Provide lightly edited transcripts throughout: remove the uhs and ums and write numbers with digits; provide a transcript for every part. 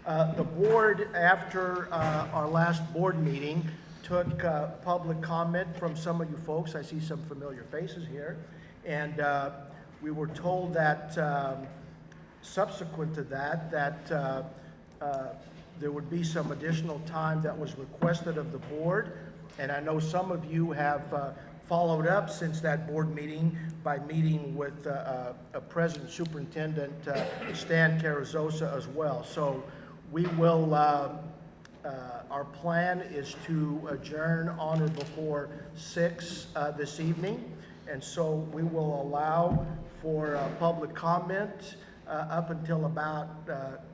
The board, after our last board meeting, took public comment from some of you folks. I see some familiar faces here. And we were told that subsequent to that, there would be some additional time that was requested of the board. And I know some of you have followed up since that board meeting by meeting with President Superintendent Stan Carrizosa as well. So we will, our plan is to adjourn on or before 6 this evening. And so we will allow for public comment up until about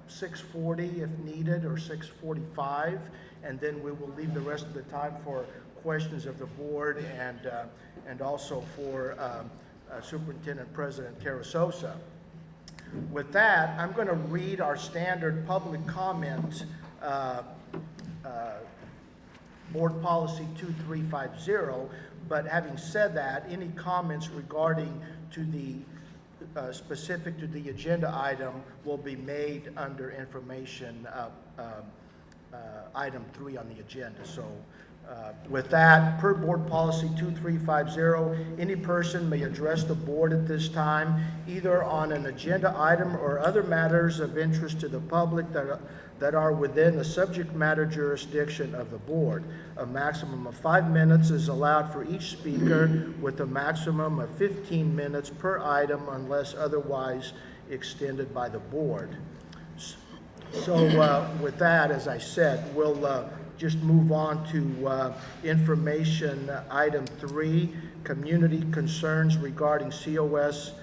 6:40 if needed, or 6:45, and then we will leave the rest of the time for questions of the board and also for Superintendent President Carrizosa. With that, I'm going to read our standard public comment, Board Policy 2350. But having said that, any comments regarding to the specific to the agenda item will be made under information item 3 on the agenda. So with that, per Board Policy 2350, any person may address the board at this time, either on an agenda item or other matters of interest to the public that are within the subject matter jurisdiction of the board. A maximum of 5 minutes is allowed for each speaker, with a maximum of 15 minutes per item unless otherwise extended by the board. So with that, as I said, we'll just move on to information item 3, community concerns regarding COS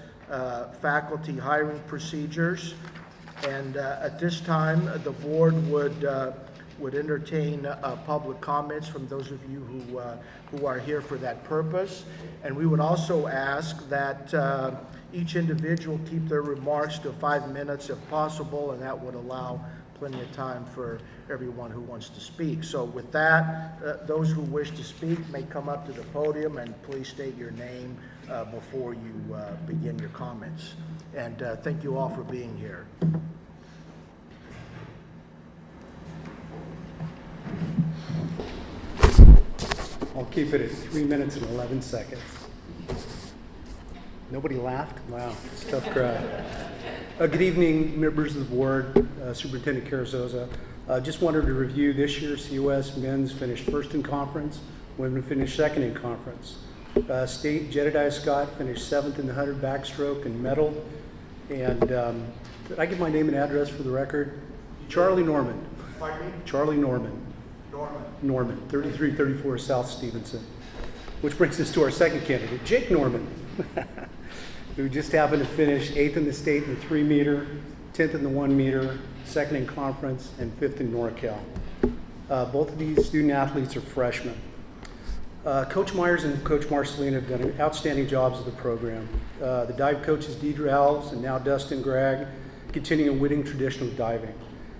faculty hiring procedures. And at this time, the board would entertain public comments from those of you who are here for that purpose. And we would also ask that each individual keep their remarks to 5 minutes if possible, and that would allow plenty of time for everyone who wants to speak. So with that, those who wish to speak may come up to the podium, and please state your name before you begin your comments. And thank you all for being here. I'll keep it at 3 minutes and 11 seconds. Nobody laughed? Wow, it's a tough crowd. Good evening, members of the board, Superintendent Carrizosa. Just wanted to review this year's COS men's finished first in conference, women finished second in conference. State Jedediah Scott finished 7th in the 100 backstroke and medaled. And did I give my name and address for the record? Charlie Norman. Pardon me? Charlie Norman. Norman, 3334 South Stevenson. Which brings us to our second candidate, Jake Norman, who just happened to finish 8th in the state in the 3 meter, 10th in the 1 meter, 2nd in conference, and 5th in NorCal. Both of these student athletes are freshmen. Coach Myers and Coach Marceline have done outstanding jobs of the program. The dive coaches Deidre Alves and now Dustin Gregg continue a winning tradition of diving,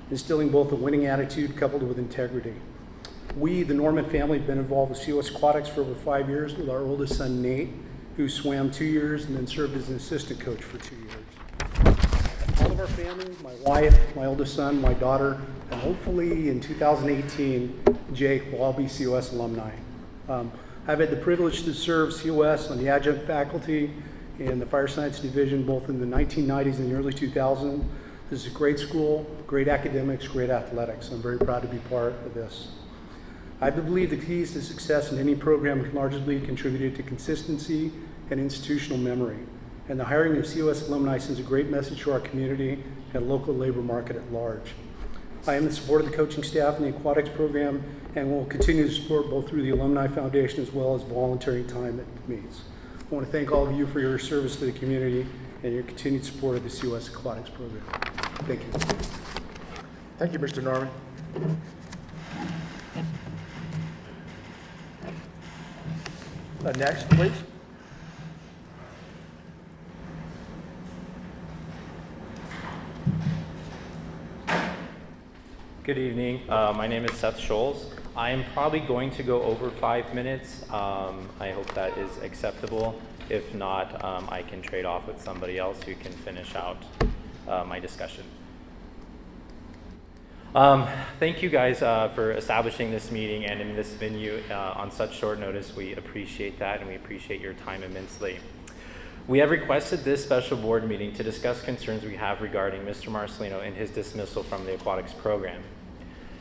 instilling both a winning attitude coupled with integrity. We, the Norman family, have been involved with COS Aquatics for over 5 years with our oldest son, Nate, who swam 2 years and then served as an assistant coach for 2 years. All of our family, my wife, my oldest son, my daughter, and hopefully in 2018, Jake will all be COS alumni. I've had the privilege to serve COS on the adjunct faculty in the Fire Science Division both in the 1990s and the early 2000s. This is a great school, great academics, great athletics. I'm very proud to be part of this. I believe the keys to success in any program can largely be contributed to consistency and institutional memory. And the hiring of COS alumni sends a great message to our community and local labor market at large. I am in support of the coaching staff in the aquatics program and will continue to support both through the Alumni Foundation as well as voluntary time it meets. I want to thank all of you for your service to the community and your continued support of the COS Aquatics program. Thank you. Thank you, Mr. Norman. Next, please. Good evening. My name is Seth Scholes. I am probably going to go over 5 minutes. I hope that is acceptable. If not, I can trade off with somebody else who can finish out my discussion. Thank you guys for establishing this meeting and in this venue on such short notice. We appreciate that, and we appreciate your time immensely. We have requested this special board meeting to discuss concerns we have regarding Mr. Marcelino and his dismissal from the aquatics program.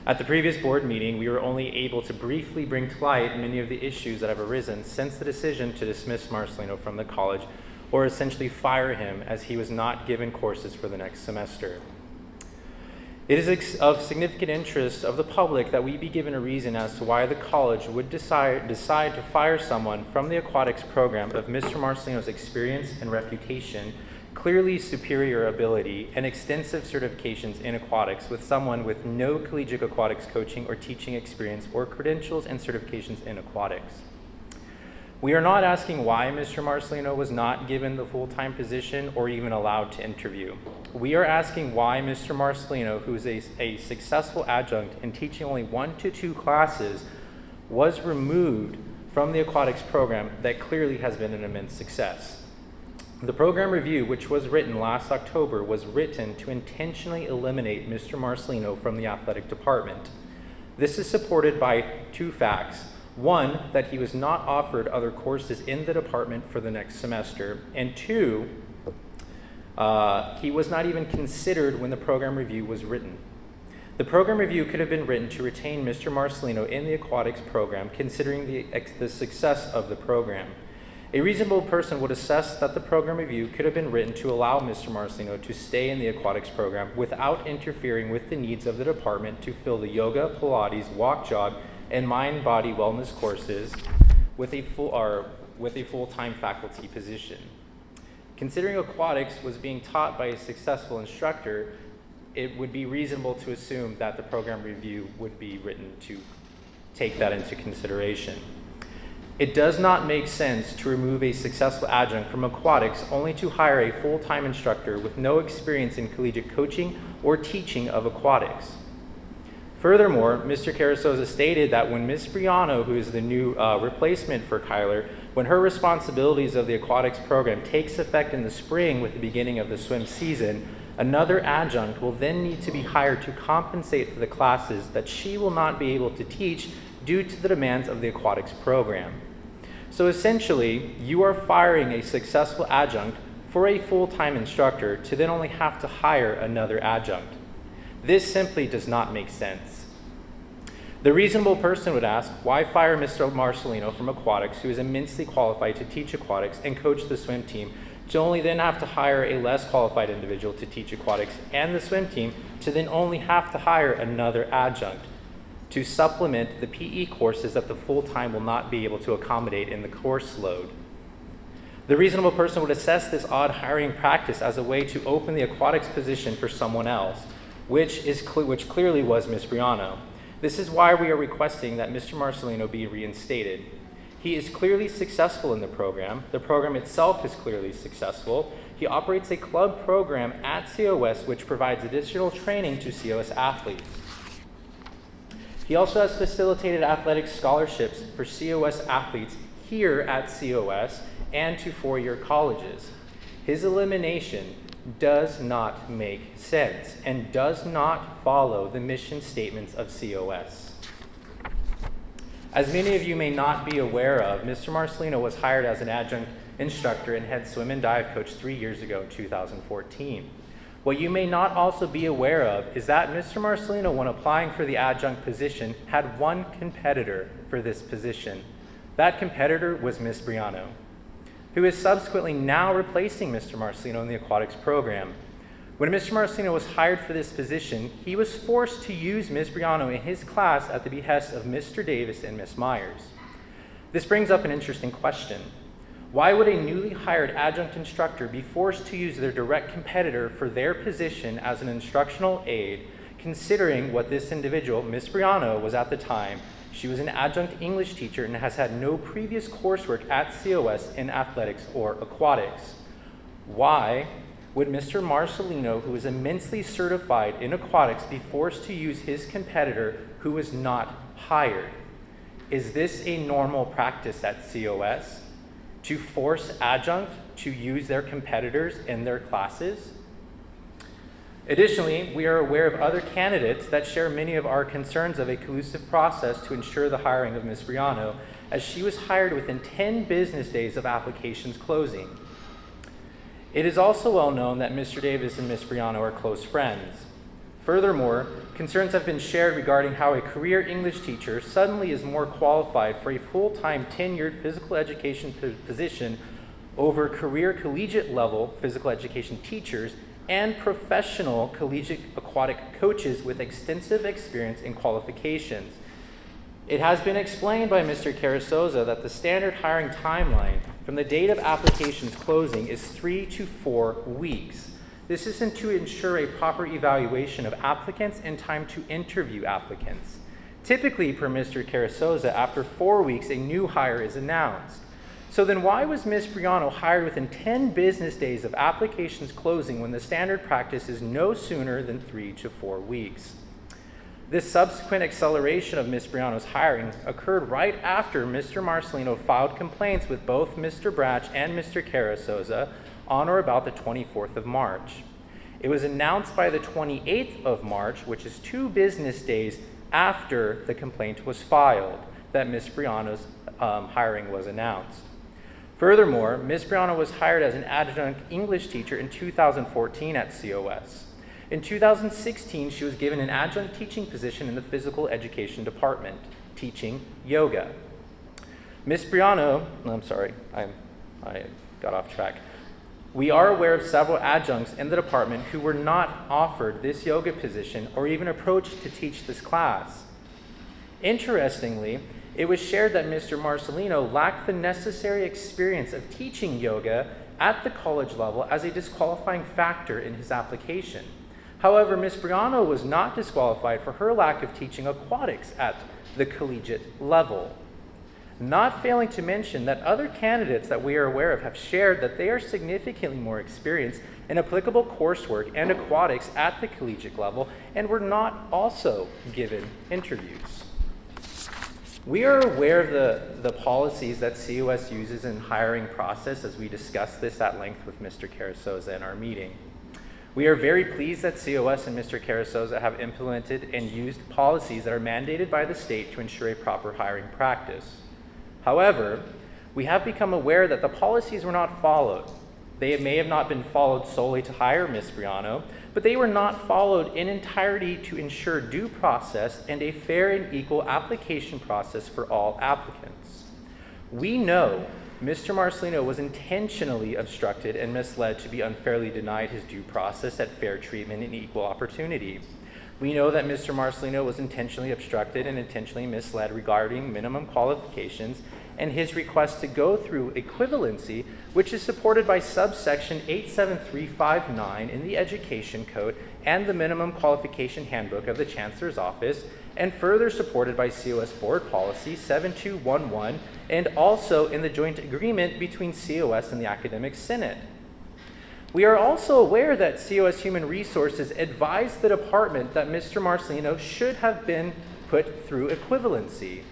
At the previous board meeting, we were only able to briefly bring to light many of the issues that have arisen since the decision to dismiss Marcelino from the college, or essentially fire him, as he was not given courses for the next semester. It is of significant interest of the public that we be given a reason as to why the college would decide to fire someone from the aquatics program of Mr. Marcelino's experience and reputation, clearly superior ability, and extensive certifications in aquatics, with someone with no collegiate aquatics coaching or teaching experience or credentials and certifications in aquatics. We are not asking why Mr. Marcelino was not given the full-time position or even allowed to interview. We are asking why Mr. Marcelino, who is a successful adjunct in teaching only 1 to 2 classes, was removed from the aquatics program that clearly has been an immense success. The program review, which was written last October, was written to intentionally eliminate Mr. Marcelino from the athletic department. This is supported by 2 facts. 1, that he was not offered other courses in the department for the next semester, and 2, he was not even considered when the program review was written. The program review could have been written to retain Mr. Marcelino in the aquatics program, considering the success of the program. A reasonable person would assess that the program review could have been written to allow Mr. Marcelino to stay in the aquatics program without interfering with the needs of the department to fill the yoga, Pilates, walk, jog, and mind-body wellness courses with a full-time faculty position. Considering aquatics was being taught by a successful instructor, it would be reasonable to assume that the program review would be written to take that into consideration. It does not make sense to remove a successful adjunct from aquatics only to hire a full-time instructor with no experience in collegiate coaching or teaching of aquatics. Furthermore, Mr. Carasoza stated that when Ms. Briano, who is the new replacement for Kyler, when her responsibilities of the aquatics program takes effect in the spring with the beginning of the swim season, another adjunct will then need to be hired to compensate for the classes that she will not be able to teach due to the demands of the aquatics program. So essentially, you are firing a successful adjunct for a full-time instructor to then only have to hire another adjunct. This simply does not make sense. The reasonable person would ask, why fire Mr. Marcelino from aquatics, who is immensely qualified to teach aquatics and coach the swim team, to only then have to hire a less qualified individual to teach aquatics and the swim team, to then only have to hire another adjunct to supplement the PE courses that the full-time will not be able to accommodate in the course load. The reasonable person would assess this odd hiring practice as a way to open the aquatics position for someone else, which clearly was Ms. Briano. This is why we are requesting that Mr. Marcelino be reinstated. He is clearly successful in the program. The program itself is clearly successful. He operates a club program at COS which provides additional training to COS athletes. He also has facilitated athletic scholarships for COS athletes here at COS and to 4-year colleges. His elimination does not make sense and does not follow the mission statements of COS. As many of you may not be aware of, Mr. Marcelino was hired as an adjunct instructor and head swim and dive coach 3 years ago in 2014. What you may not also be aware of is that Mr. Marcelino, when applying for the adjunct position, had one competitor for this position. That competitor was Ms. Briano, who is subsequently now replacing Mr. Marcelino in the aquatics program. When Mr. Marcelino was hired for this position, he was forced to use Ms. Briano in his class at the behest of Mr. Davis and Ms. Myers. This brings up an interesting question. Why would a newly hired adjunct instructor be forced to use their direct competitor for their position as an instructional aide, considering what this individual, Ms. Briano, was at the time? She was an adjunct English teacher and has had no previous coursework at COS in athletics or aquatics. Why would Mr. Marcelino, who is immensely certified in aquatics, be forced to use his competitor who was not hired? Is this a normal practice at COS, to force adjunct to use their competitors in their classes? Additionally, we are aware of other candidates that share many of our concerns of a collusive process to ensure the hiring of Ms. Briano, as she was hired within 10 business days of applications closing. It is also well known that Mr. Davis and Ms. Briano are close friends. Furthermore, concerns have been shared regarding how a career English teacher suddenly is more qualified for a full-time tenured physical education position over career collegiate level physical education teachers and professional collegiate aquatic coaches with extensive experience and qualifications. It has been explained by Mr. Carasoza that the standard hiring timeline from the date of applications closing is 3 to 4 weeks. This is to ensure a proper evaluation of applicants and time to interview applicants. Typically, per Mr. Carasoza, after 4 weeks, a new hire is announced. So then why was Ms. Briano hired within 10 business days of applications closing when the standard practice is no sooner than 3 to 4 weeks? This subsequent acceleration of Ms. Briano's hiring occurred right after Mr. Marcelino filed complaints with both Mr. Bratch and Mr. Carasoza on or about the 24th of March. It was announced by the 28th of March, which is 2 business days after the complaint was filed, that Ms. Briano's hiring was announced. Furthermore, Ms. Briano was hired as an adjunct English teacher in 2014 at COS. In 2016, she was given an adjunct teaching position in the physical education department, teaching yoga. Ms. Briano, I'm sorry, I got off track. We are aware of several adjuncts in the department who were not offered this yoga position or even approached to teach this class. Interestingly, it was shared that Mr. Marcelino lacked the necessary experience of teaching yoga at the college level as a disqualifying factor in his application. However, Ms. Briano was not disqualified for her lack of teaching aquatics at the collegiate level. Not failing to mention that other candidates that we are aware of have shared that they are significantly more experienced in applicable coursework and aquatics at the collegiate level and were not also given interviews. We are aware of the policies that COS uses in hiring process, as we discussed this at length with Mr. Carasoza in our meeting. We are very pleased that COS and Mr. Carasoza have implemented and used policies that are mandated by the state to ensure a proper hiring practice. However, we have become aware that the policies were not followed. They may have not been followed solely to hire Ms. Briano, but they were not followed in entirety to ensure due process and a fair and equal application process for all applicants. We know Mr. Marcelino was intentionally obstructed and misled to be unfairly denied his due process at fair treatment and equal opportunity. We know that Mr. Marcelino was intentionally obstructed and intentionally misled regarding minimum qualifications and his request to go through equivalency, which is supported by subsection 87359 in the Education Code and the Minimum Qualification Handbook of the Chancellor's Office, and further supported by COS Board Policy 7211 and also in the joint agreement between COS and the Academic Senate. We are also aware that COS Human Resources advised the department that Mr. Marcelino should have been put through equivalency.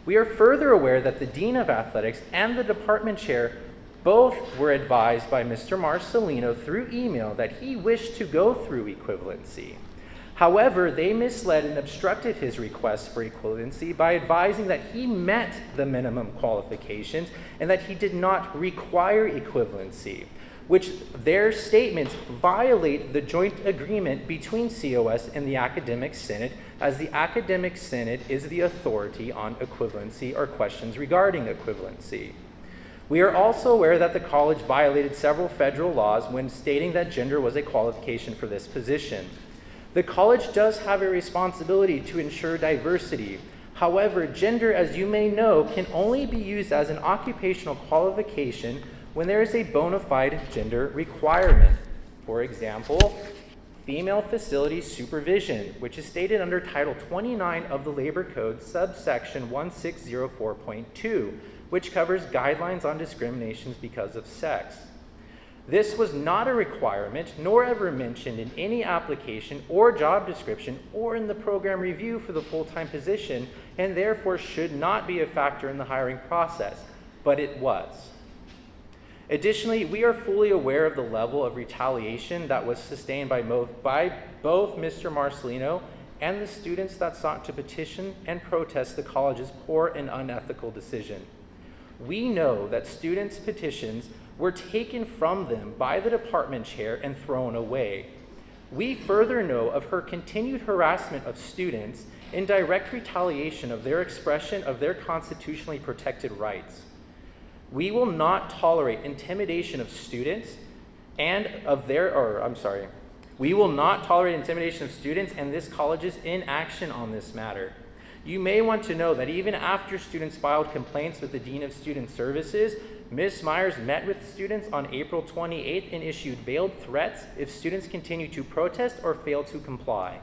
We are further aware that the Dean of Athletics and the department chair both were advised by Mr. Marcelino through email that he wished to go through equivalency. However, they misled and obstructed his request for equivalency by advising that he met the minimum qualifications and that he did not require equivalency, which their statements violate the joint agreement between COS and the Academic Senate, as the Academic Senate is the authority on equivalency or questions regarding equivalency. We are also aware that the college violated several federal laws when stating that gender was a qualification for this position. The college does have a responsibility to ensure diversity. However, gender, as you may know, can only be used as an occupational qualification when there is a bona fide gender requirement. For example, female facility supervision, which is stated under Title 29 of the Labor Code, subsection 1604.2, which covers guidelines on discriminations because of sex. This was not a requirement, nor ever mentioned in any application or job description or in the program review for the full-time position, and therefore should not be a factor in the hiring process, but it was. Additionally, we are fully aware of the level of retaliation that was sustained by both Mr. Marcelino and the students that sought to petition and protest the college's poor and unethical decision. We know that students' petitions were taken from them by the department chair and thrown away. We further know of her continued harassment of students in direct retaliation of their expression of their constitutionally protected rights. We will not tolerate intimidation of students we will not tolerate intimidation of students and this college's inaction on this matter. You may want to know that even after students filed complaints with the Dean of Student Services, Ms. Myers met with students on April 28th and issued veiled threats if students continue to protest or fail to comply.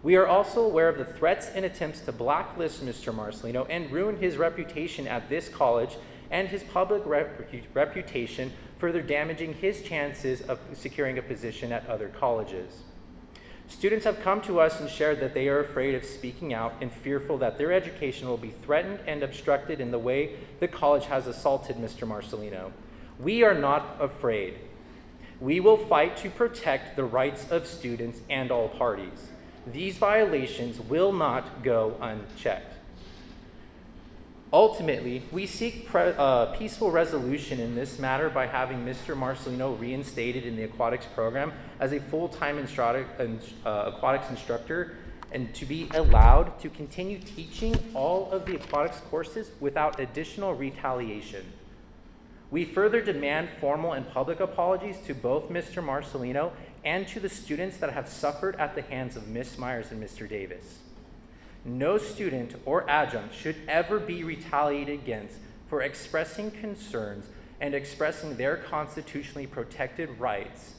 We are also aware of the threats and attempts to blacklist Mr. Marcelino and ruin his reputation at this college and his public reputation, further damaging his chances of securing a position at other colleges. Students have come to us and shared that they are afraid of speaking out and fearful that their education will be threatened and obstructed in the way the college has assaulted Mr. Marcelino. We are not afraid. We will fight to protect the rights of students and all parties. These violations will not go unchecked. Ultimately, we seek peaceful resolution in this matter by having Mr. Marcelino reinstated in the aquatics program as a full-time aquatics instructor and to be allowed to continue teaching all of the aquatics courses without additional retaliation. We further demand formal and public apologies to both Mr. Marcelino and to the students that have suffered at the hands of Ms. Myers and Mr. Davis. No student or adjunct should ever be retaliated against for expressing concerns and expressing their constitutionally protected rights.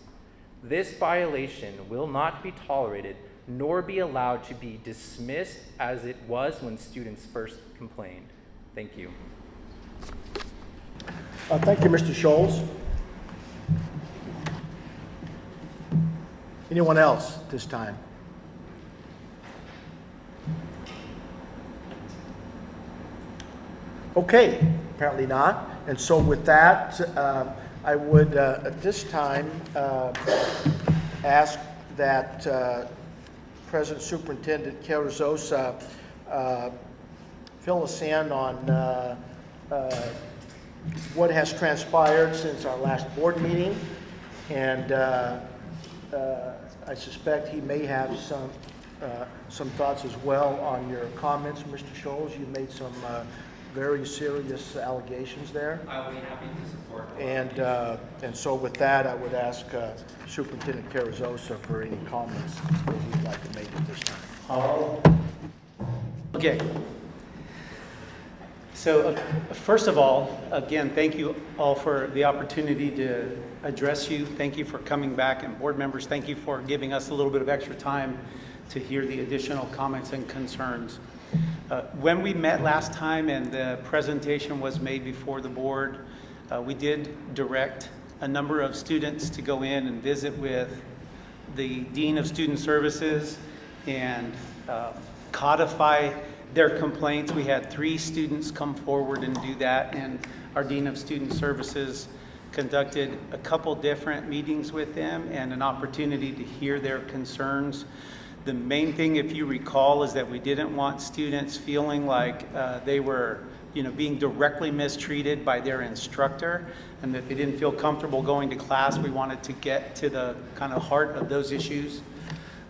This violation will not be tolerated nor be allowed to be dismissed as it was when students first complained. Thank you. Thank you, Mr. Scholes. Anyone else this time? Okay, apparently not. And so with that, I would at this time ask that President Superintendent Carrizosa fill us in on what has transpired since our last board meeting. And I suspect he may have some thoughts as well on your comments, Mr. Scholes. You made some very serious allegations there. I will be happy to support. And so with that, I would ask Superintendent Carrizosa for any comments that he'd like to make at this time. Okay. So first of all, again, thank you all for the opportunity to address you. Thank you for coming back, and board members, thank you for giving us a little bit of extra time to hear the additional comments and concerns. When we met last time and the presentation was made before the board, we did direct a number of students to go in and visit with the Dean of Student Services and codify their complaints. We had 3 students come forward and do that, and our Dean of Student Services conducted a couple different meetings with them and an opportunity to hear their concerns. The main thing, if you recall, is that we didn't want students feeling like they were being directly mistreated by their instructor and that they didn't feel comfortable going to class. We wanted to get to the kind of heart of those issues.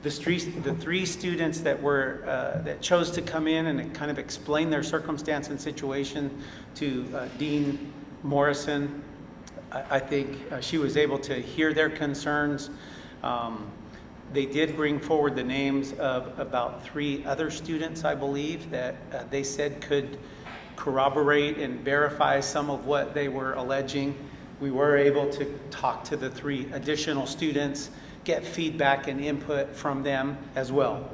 The 3 students that chose to come in and kind of explain their circumstance and situation to Dean Morrison, I think she was able to hear their concerns. They did bring forward the names of about 3 other students, I believe, that they said could corroborate and verify some of what they were alleging. We were able to talk to the 3 additional students, get feedback and input from them as well.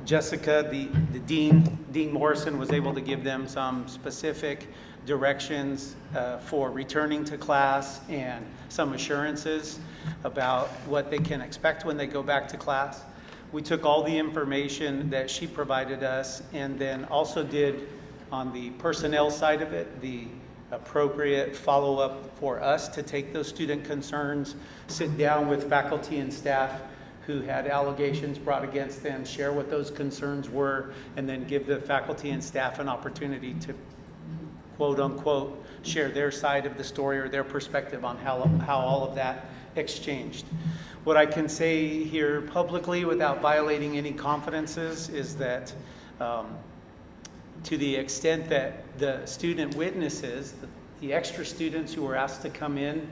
Jessica, the Dean Morrison, was able to give them some specific directions for returning to class and some assurances about what they can expect when they go back to class. We took all the information that she provided us and then also did on the personnel side of it, the appropriate follow-up for us to take those student concerns, sit down with faculty and staff who had allegations brought against them, share what those concerns were, and then give the faculty and staff an opportunity to quote unquote share their side of the story or their perspective on how all of that exchanged. What I can say here publicly without violating any confidences is that to the extent that the student witnesses, the extra students who were asked to come in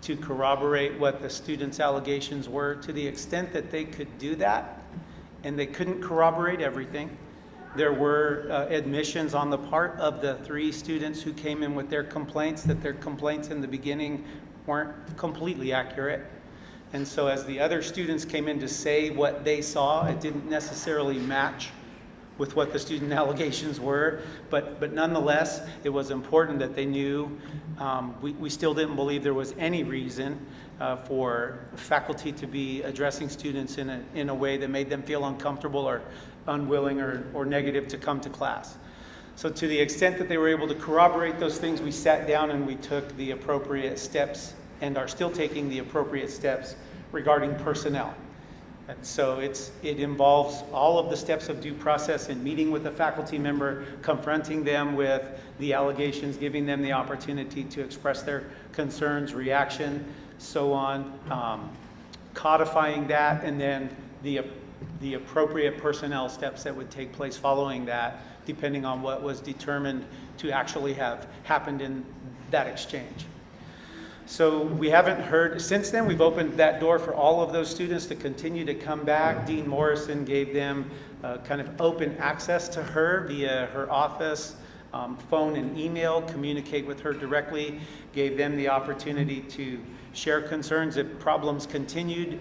to corroborate what the students' allegations were, to the extent that they could do that, and they couldn't corroborate everything, there were admissions on the part of the 3 students who came in with their complaints that their complaints in the beginning weren't completely accurate. And so as the other students came in to say what they saw, it didn't necessarily match with what the student allegations were, but nonetheless, it was important that they knew. We still didn't believe there was any reason for faculty to be addressing students in a way that made them feel uncomfortable or unwilling or negative to come to class. So to the extent that they were able to corroborate those things, we sat down and we took the appropriate steps and are still taking the appropriate steps regarding personnel. And so it involves all of the steps of due process in meeting with a faculty member, confronting them with the allegations, giving them the opportunity to express their concerns, reaction, so on, codifying that, and then the appropriate personnel steps that would take place following that, depending on what was determined to actually have happened in that exchange. So we haven't heard, since then we've opened that door for all of those students to continue to come back. Dean Morrison gave them kind of open access to her via her office, phone and email, communicate with her directly, gave them the opportunity to share concerns. If problems continued,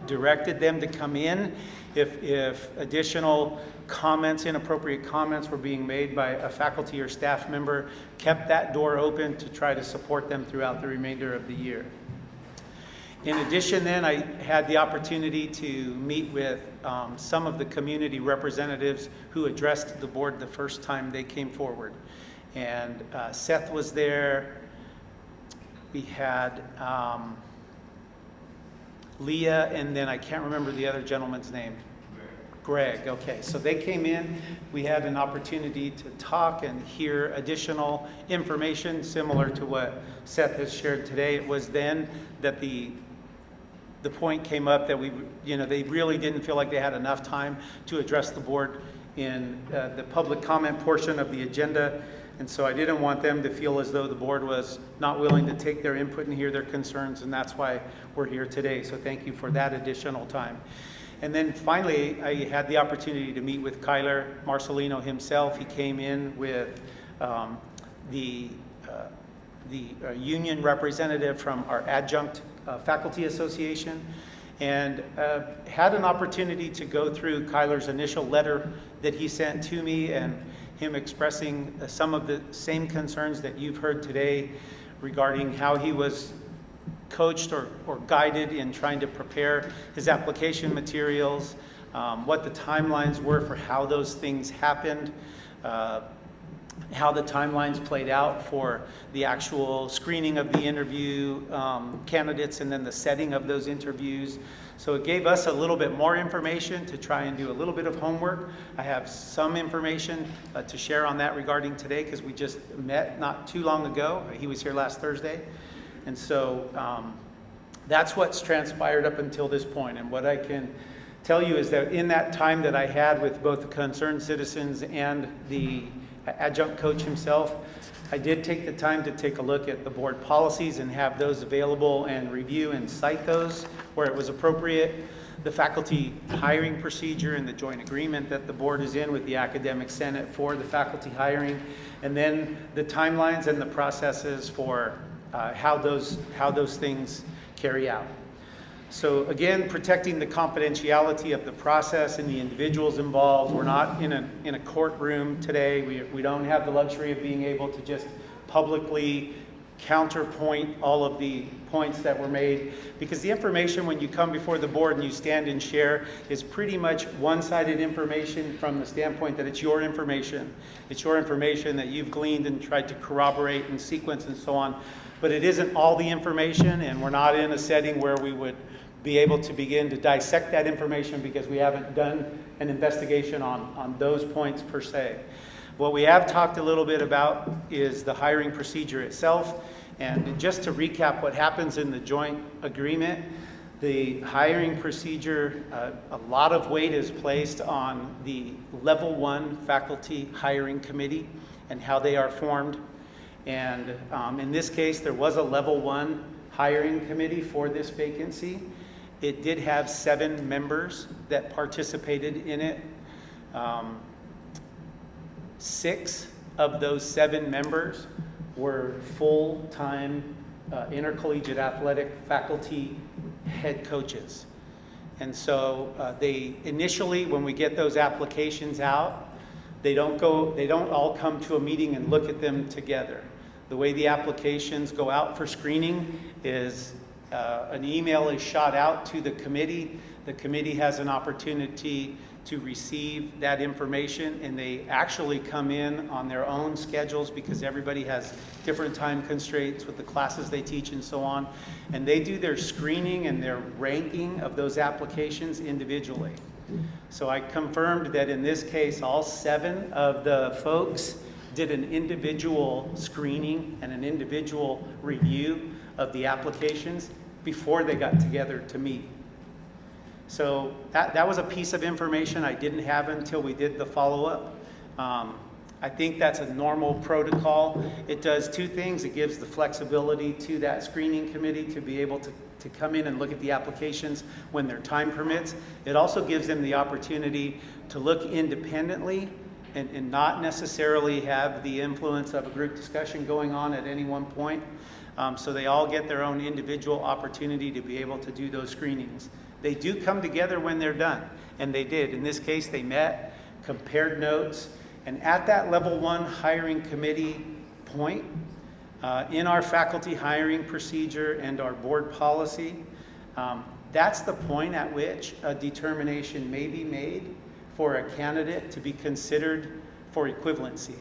directed them to come in. If additional comments, inappropriate comments were being made by a faculty or staff member, kept that door open to try to support them throughout the remainder of the year. In addition then, I had the opportunity to meet with some of the community representatives who addressed the board the first time they came forward. And Seth was there. We had Leah, and then I can't remember the other gentleman's name. Greg. Okay, so they came in. We had an opportunity to talk and hear additional information similar to what Seth has shared today. It was then that the point came up that they really didn't feel like they had enough time to address the board in the public comment portion of the agenda. And so I didn't want them to feel as though the board was not willing to take their input and hear their concerns, and that's why we're here today. So thank you for that additional time. And then finally, I had the opportunity to meet with Kyler Marcelino himself. He came in with the union representative from our adjunct faculty association, and had an opportunity to go through Kyler's initial letter that he sent to me, and him expressing some of the same concerns that you've heard today regarding how he was coached or guided in trying to prepare his application materials, what the timelines were for how those things happened, how the timelines played out for the actual screening of the interview candidates and then the setting of those interviews. So it gave us a little bit more information to try and do a little bit of homework. I have some information to share on that regarding today because we just met not too long ago. He was here last Thursday. And so that's what's transpired up until this point. And what I can tell you is that in that time that I had with both the concerned citizens and the adjunct coach himself, I did take the time to take a look at the board policies and have those available and review and cite those where it was appropriate. The faculty hiring procedure and the joint agreement that the board is in with the academic senate for the faculty hiring, and then the timelines and the processes for how those things carry out. So again, protecting the confidentiality of the process and the individuals involved. We're not in a courtroom today. We don't have the luxury of being able to just publicly counterpoint all of the points that were made, because the information when you come before the board and you stand and share is pretty much one-sided information from the standpoint that it's your information. It's your information that you've gleaned and tried to corroborate and sequence and so on, but it isn't all the information, and we're not in a setting where we would be able to begin to dissect that information because we haven't done an investigation on those points per se. What we have talked a little bit about is the hiring procedure itself. And just to recap what happens in the joint agreement, the hiring procedure, a lot of weight is placed on the level 1 faculty hiring committee and how they are formed. And in this case, there was a level 1 hiring committee for this vacancy. It did have 7 members that participated in it. 6 of those 7 members were full-time intercollegiate athletic faculty head coaches. And so they initially, when we get those applications out, they don't all come to a meeting and look at them together. The way the applications go out for screening is an email is shot out to the committee. The committee has an opportunity to receive that information, and they actually come in on their own schedules because everybody has different time constraints with the classes they teach and so on. And they do their screening and their ranking of those applications individually. So I confirmed that in this case, all 7 of the folks did an individual screening and an individual review of the applications before they got together to meet. So that was a piece of information I didn't have until we did the follow-up. I think that's a normal protocol. It does 2 things. It gives the flexibility to that screening committee to be able to come in and look at the applications when their time permits. It also gives them the opportunity to look independently and not necessarily have the influence of a group discussion going on at any one point. So they all get their own individual opportunity to be able to do those screenings. They do come together when they're done, and they did. In this case, they met, compared notes, and at that level 1 hiring committee point, in our faculty hiring procedure and our board policy, that's the point at which a determination may be made for a candidate to be considered for equivalency.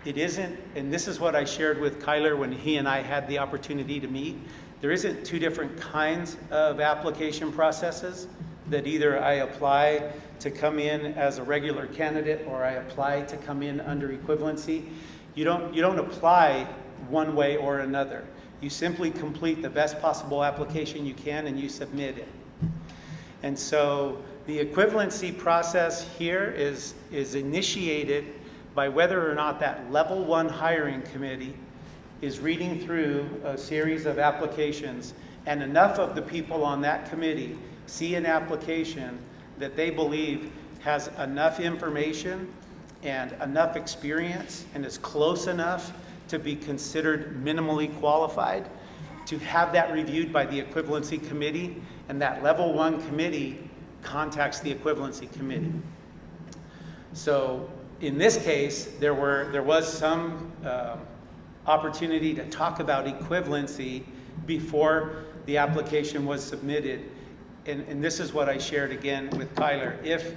It isn't, and this is what I shared with Kyler when he and I had the opportunity to meet, there isn't 2 different kinds of application processes that either I apply to come in as a regular candidate or I apply to come in under equivalency. You don't apply one way or another. You simply complete the best possible application you can and you submit it. And so the equivalency process here is initiated by whether or not that level 1 hiring committee is reading through a series of applications, and enough of the people on that committee see an application that they believe has enough information and enough experience and is close enough to be considered minimally qualified to have that reviewed by the equivalency committee, and that level 1 committee contacts the equivalency committee. So in this case, there was some opportunity to talk about equivalency before the application was submitted. And this is what I shared again with Kyler. If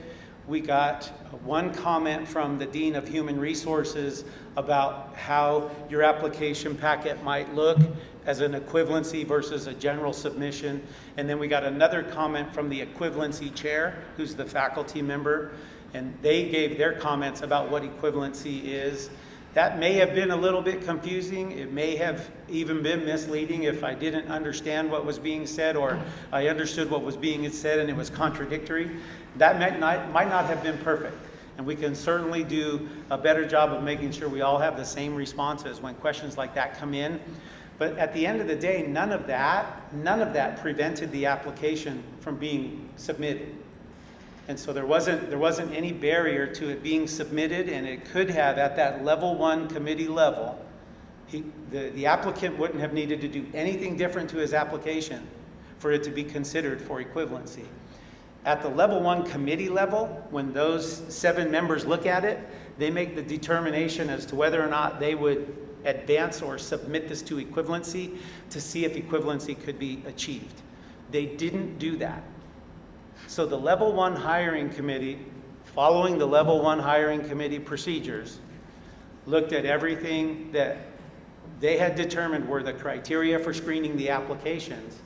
we got one comment from the Dean of Human Resources about how your application packet might look as an equivalency versus a general submission, and then we got another comment from the equivalency chair, who's the faculty member, and they gave their comments about what equivalency is. That may have been a little bit confusing. It may have even been misleading if I didn't understand what was being said, or I understood what was being said and it was contradictory. That might not have been perfect. And we can certainly do a better job of making sure we all have the same responses when questions like that come in. But at the end of the day, none of that prevented the application from being submitted. And so there wasn't any barrier to it being submitted, and it could have, at that level 1 committee level, the applicant wouldn't have needed to do anything different to his application for it to be considered for equivalency. At the level 1 committee level, when those 7 members look at it, they make the determination as to whether or not they would advance or submit this to equivalency to see if equivalency could be achieved. They didn't do that. So the level 1 hiring committee, following the level 1 hiring committee procedures, looked at everything that they had determined were the criteria for screening the applications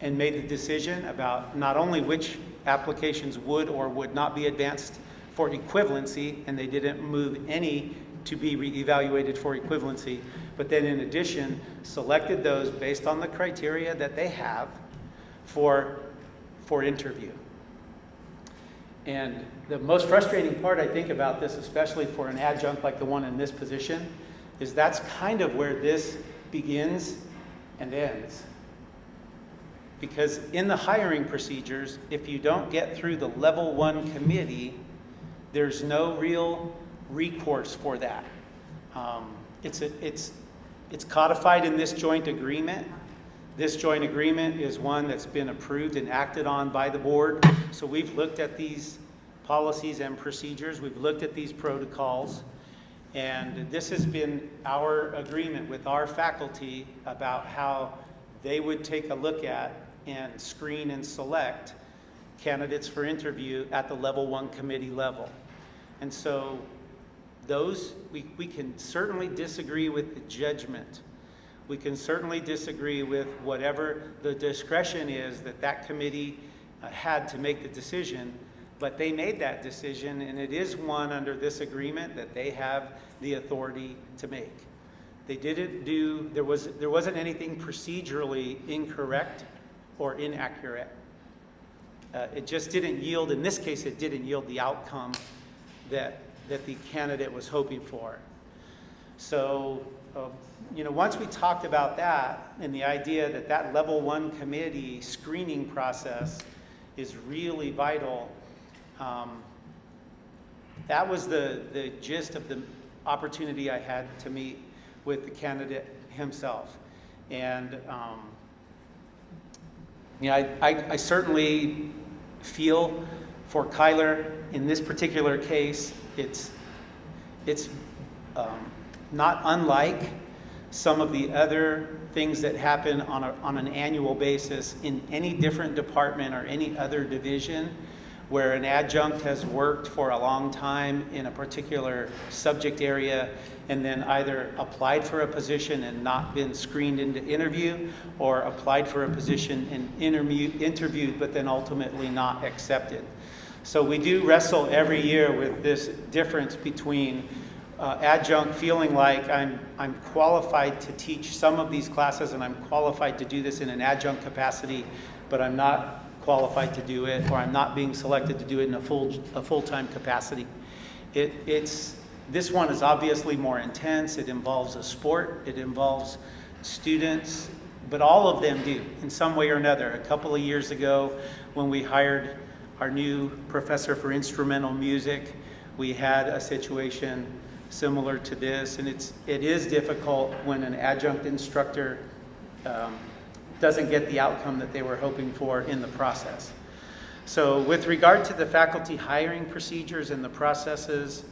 and made the decision about not only which applications would or would not be advanced for equivalency, and they didn't move any to be reevaluated for equivalency, but then in addition selected those based on the criteria that they have for interview. And the most frustrating part, I think, about this, especially for an adjunct like the one in this position, is that's kind of where this begins and ends. Because in the hiring procedures, if you don't get through the level 1 committee, there's no real recourse for that. It's codified in this joint agreement. This joint agreement is one that's been approved and acted on by the board. So we've looked at these policies and procedures. We've looked at these protocols. And this has been our agreement with our faculty about how they would take a look at and screen and select candidates for interview at the level 1 committee level. And so those, we can certainly disagree with the judgment. We can certainly disagree with whatever the discretion is that that committee had to make the decision, but they made that decision, and it is one under this agreement that they have the authority to make. They didn't do, there wasn't anything procedurally incorrect or inaccurate. It just didn't yield, in this case, it didn't yield the outcome that the candidate was hoping for. So, once we talked about that and the idea that that level 1 committee screening process is really vital, that was the gist of the opportunity I had to meet with the candidate himself. And I certainly feel for Kyler in this particular case, it's not unlike some of the other things that happen on an annual basis in any different department or any other division, where an adjunct has worked for a long time in a particular subject area and then either applied for a position and not been screened into interview, or applied for a position and interviewed but then ultimately not accepted. So we do wrestle every year with this difference between adjunct feeling like I'm qualified to teach some of these classes and I'm qualified to do this in an adjunct capacity, but I'm not qualified to do it, or I'm not being selected to do it in a full-time capacity. This one is obviously more intense. It involves a sport, it involves students, but all of them do in some way or another. A couple of years ago, when we hired our new professor for instrumental music, we had a situation similar to this, and it is difficult when an adjunct instructor doesn't get the outcome that they were hoping for in the process. So with regard to the faculty hiring procedures and the processes,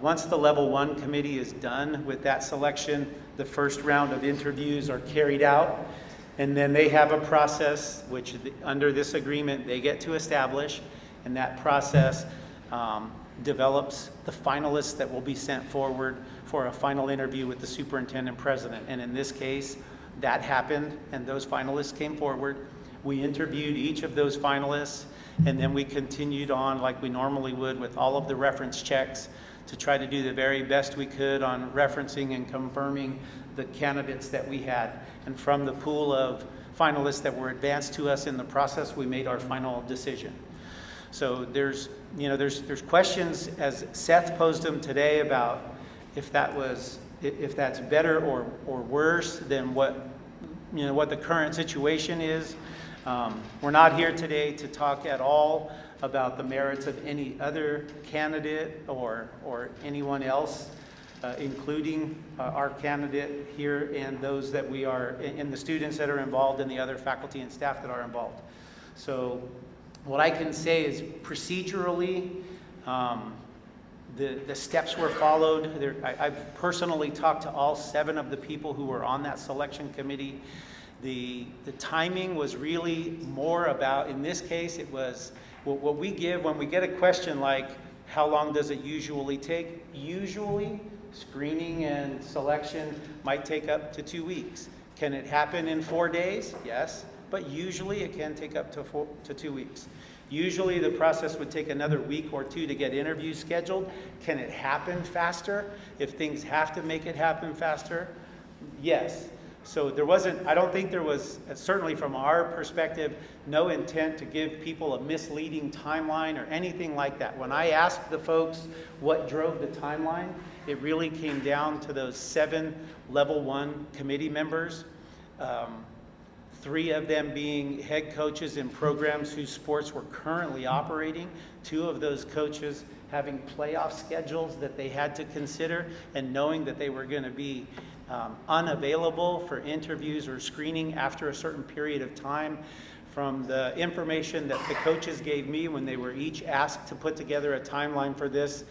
once the level 1 committee is done with that selection, the first round of interviews are carried out, and then they have a process which under this agreement they get to establish, and that process develops the finalists that will be sent forward for a final interview with the superintendent president. And in this case, that happened, and those finalists came forward. We interviewed each of those finalists, and then we continued on like we normally would with all of the reference checks to try to do the very best we could on referencing and confirming the candidates that we had. And from the pool of finalists that were advanced to us in the process, we made our final decision. So there's questions, as Seth posed them today, about if that's better or worse than what the current situation is. We're not here today to talk at all about the merits of any other candidate or anyone else, including our candidate here and those that we are, and the students that are involved and the other faculty and staff that are involved. So what I can say is procedurally, The steps were followed. I've personally talked to all 7 of the people who were on that selection committee. The timing was really more about, in this case, it was what we give when we get a question like, how long does it usually take? Usually, screening and selection might take up to 2 weeks. Can it happen in 4 days? Yes, but usually it can take up to 2 weeks. Usually the process would take another week or 2 to get interviews scheduled. Can it happen faster if things have to make it happen faster? Yes. So I don't think there was, certainly from our perspective, no intent to give people a misleading timeline or anything like that. When I asked the folks what drove the timeline, it really came down to those 7 level 1 committee members. 3 of them being head coaches in programs whose sports were currently operating. 2 of those coaches having playoff schedules that they had to consider, and knowing that they were going to be unavailable for interviews or screening after a certain period of time. From the information that the coaches gave me when they were each asked to put together a timeline for this,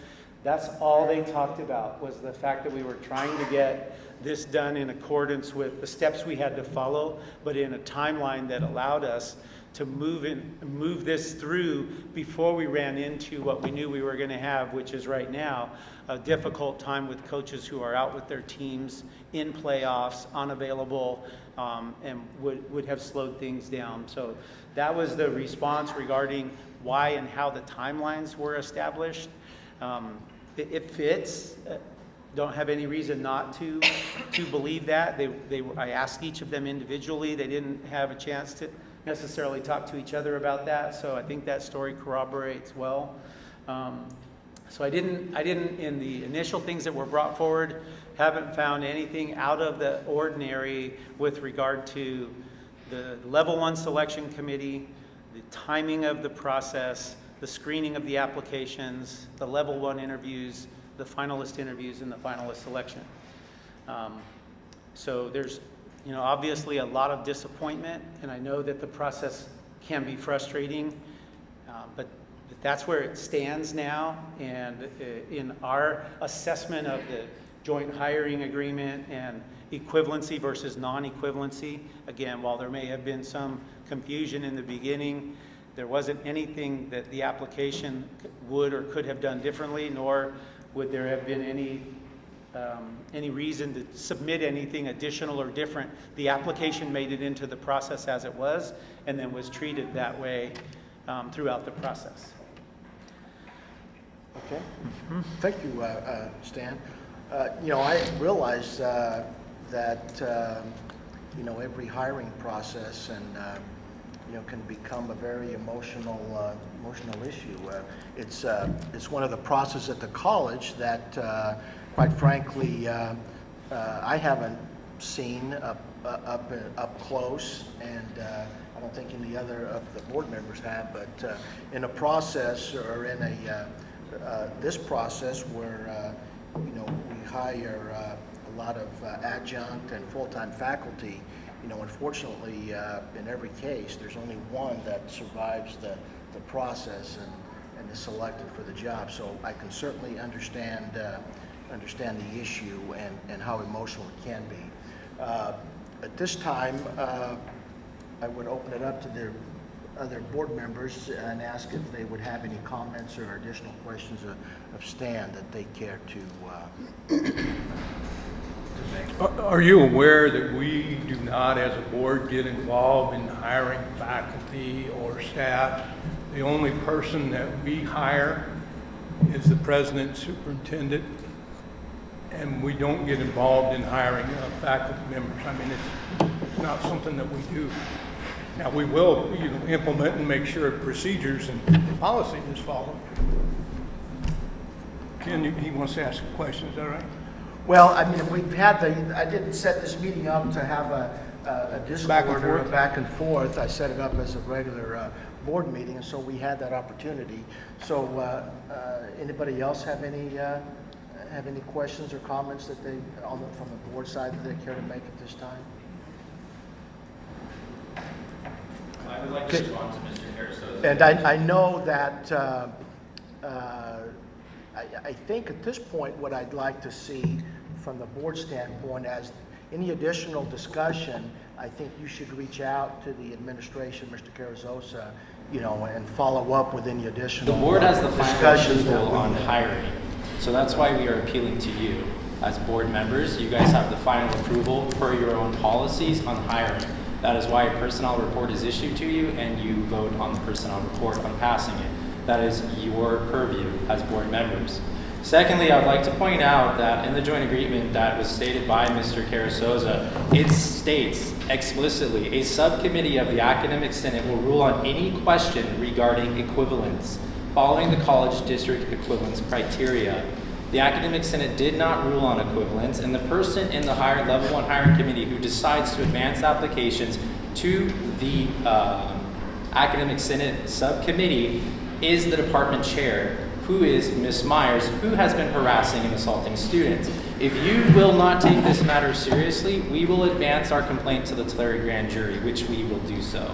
that's all they talked about, was the fact that we were trying to get this done in accordance with the steps we had to follow, but in a timeline that allowed us to move this through before we ran into what we knew we were going to have, which is right now a difficult time with coaches who are out with their teams in playoffs, unavailable, and would have slowed things down. So that was the response regarding why and how the timelines were established. It fits. Don't have any reason not to believe that. I asked each of them individually. They didn't have a chance to necessarily talk to each other about that, so I think that story corroborates well. So I didn't, in the initial things that were brought forward, haven't found anything out of the ordinary with regard to the level 1 selection committee, the timing of the process, the screening of the applications, the level 1 interviews, the finalist interviews, and the finalist selection. So there's, obviously a lot of disappointment, and I know that the process can be frustrating, but that's where it stands now. And in our assessment of the joint hiring agreement and equivalency versus non-equivalency, again, while there may have been some confusion in the beginning, there wasn't anything that the application would or could have done differently, nor would there have been any reason to submit anything additional or different. The application made it into the process as it was, and then was treated that way throughout the process. Okay. Thank you, Stan. I realize that every hiring process and can become a very emotional issue. It's one of the processes at the college that, quite frankly, I haven't seen up close, and I don't think any other of the board members have. But in a process or in this process where we hire a lot of adjunct and full-time faculty, unfortunately, in every case, there's only one that survives the process and is selected for the job. So I can certainly understand the issue and how emotional it can be. At this time, I would open it up to the other board members and ask if they would have any comments or additional questions of Stan that they care to make. Are you aware that we do not, as a board, get involved in hiring faculty or staff? The only person that we hire is the president and superintendent, and we don't get involved in hiring faculty members. I mean, it's not something that we do. Now, we will implement and make sure procedures and policy is followed. Ken, he wants to ask a question, is that right? Well, I mean, I didn't set this meeting up to have a Discord or a back and forth. I set it up as a regular board meeting, and so we had that opportunity. So anybody else have any questions or comments that from the board side that they care to make at this time? I would like to respond to Mr. Harris. And I know that I think at this point, what I'd like to see from the board standpoint, as any additional discussion, I think you should reach out to the administration, Mr. Carrizosa, and follow up with any additional The board has the final discussions that approval we on hiring, so that's why we are appealing to you. As board members, you guys have the final approval per your own policies on hiring. That is why a personnel report is issued to you and you vote on the personnel report on passing it. That is your purview as board members. Secondly, I would like to point out that in the joint agreement that was stated by Mr. Carrizosa, it states explicitly, a subcommittee of the Academic Senate will rule on any question regarding equivalence, following the college district equivalence criteria. The Academic Senate did not rule on equivalence, and the person in the level 1 hiring committee who decides to advance applications to the Academic Senate subcommittee is the department chair, who is Ms. Myers, who has been harassing and assaulting students. If you will not take this matter seriously, we will advance our complaint to the Tulare Grand Jury, which we will do so.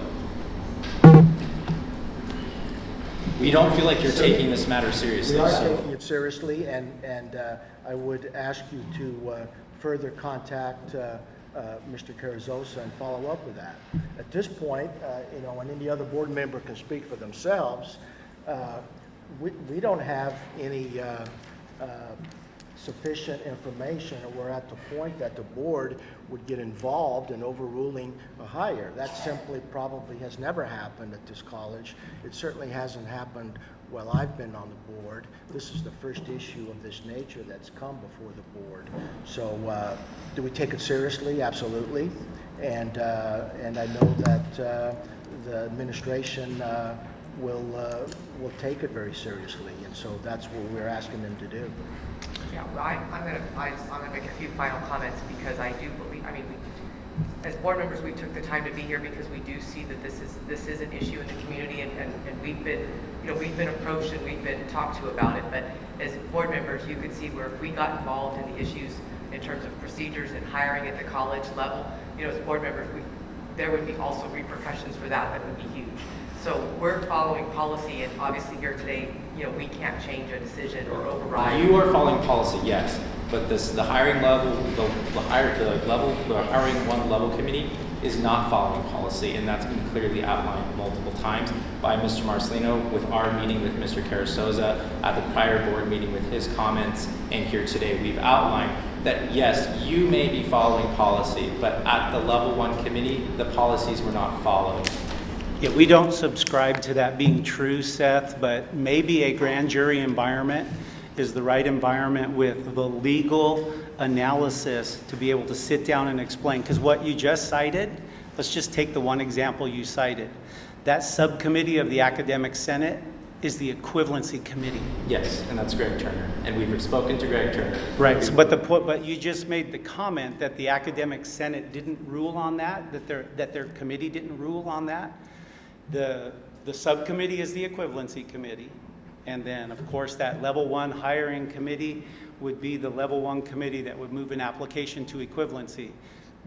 We don't feel like you're taking this matter seriously. We are so- taking it seriously, and I would ask you to further contact Mr. Carrizosa and follow up with that. At this point, and any other board member can speak for themselves, we don't have any sufficient information, or we're at the point that the board would get involved in overruling a hire. That simply probably has never happened at this college. It certainly hasn't happened while I've been on the board. This is the first issue of this nature that's come before the board. So do we take it seriously? Absolutely. And I know that the administration will take it very seriously, and so that's what we're asking them to do. Yeah, well, I'm gonna make a few final comments, because I do believe, as board members, we took the time to be here because we do see that this is an issue in the community, and we've been approached and we've been talked to about it. But as board members, you could see where if we got involved in the issues in terms of procedures and hiring at the college level, as board members, there would be also repercussions for that would be huge. So we're following policy, and obviously here today, we can't change a decision or override. You are following policy, yes, but the hiring level, the hiring 1 level committee is not following policy, and that's been clearly outlined multiple times by Mr. Marcelino with our meeting with Mr. Carrizosa, at the prior board meeting with his comments, and here today we've outlined that yes, you may be following policy, but at the level 1 committee, the policies were not followed. Yeah, we don't subscribe to that being true, Seth, but maybe a grand jury environment is the right environment with the legal analysis to be able to sit down and explain. Because what you just cited, let's just take the one example you cited. That subcommittee of the Academic Senate is the equivalency committee. Yes, and that's Greg Turner, and we've spoken to Greg Turner. Right, so, but you just made the comment that the Academic Senate didn't rule on that their committee didn't rule on that. The subcommittee is the equivalency committee, and then of course that level 1 hiring committee would be the level 1 committee that would move an application to equivalency.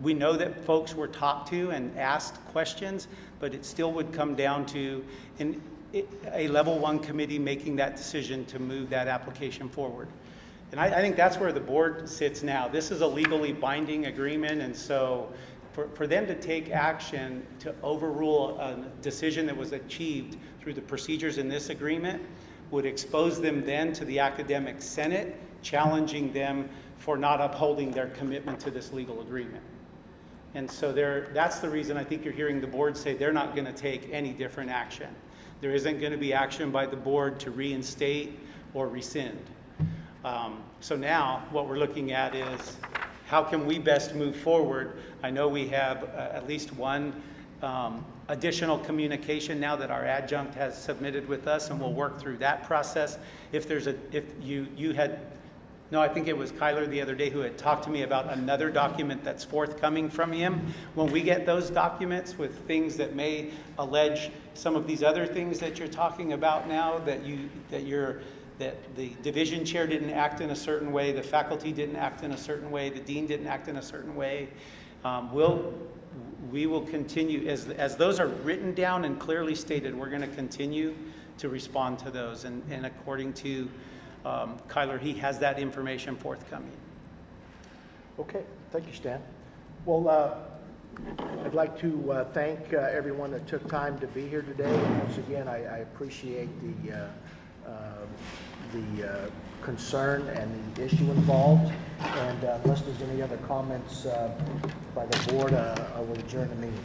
We know that folks were talked to and asked questions, but it still would come down to a level 1 committee making that decision to move that application forward. And I think that's where the board sits now. This is a legally binding agreement, and so for them to take action to overrule a decision that was achieved through the procedures in this agreement would expose them then to the Academic Senate, challenging them for not upholding their commitment to this legal agreement. And so that's the reason I think you're hearing the board say they're not going to take any different action. There isn't going to be action by the board to reinstate or rescind. So now what we're looking at is how can we best move forward? I know we have at least one additional communication now that our adjunct has submitted with us, and we'll work through that process. I think it was Kyler the other day who had talked to me about another document that's forthcoming from him. When we get those documents with things that may allege some of these other things that you're talking about now, that the division chair didn't act in a certain way, the faculty didn't act in a certain way, the dean didn't act in a certain way, we will continue, as those are written down and clearly stated, we're going to continue to respond to those and according to Kyler, he has that information forthcoming. Okay, thank you, Stan. Well, I'd like to thank everyone that took time to be here today. Once again, I appreciate the concern and the issue involved. And unless there's any other comments by the board, I will adjourn the meeting.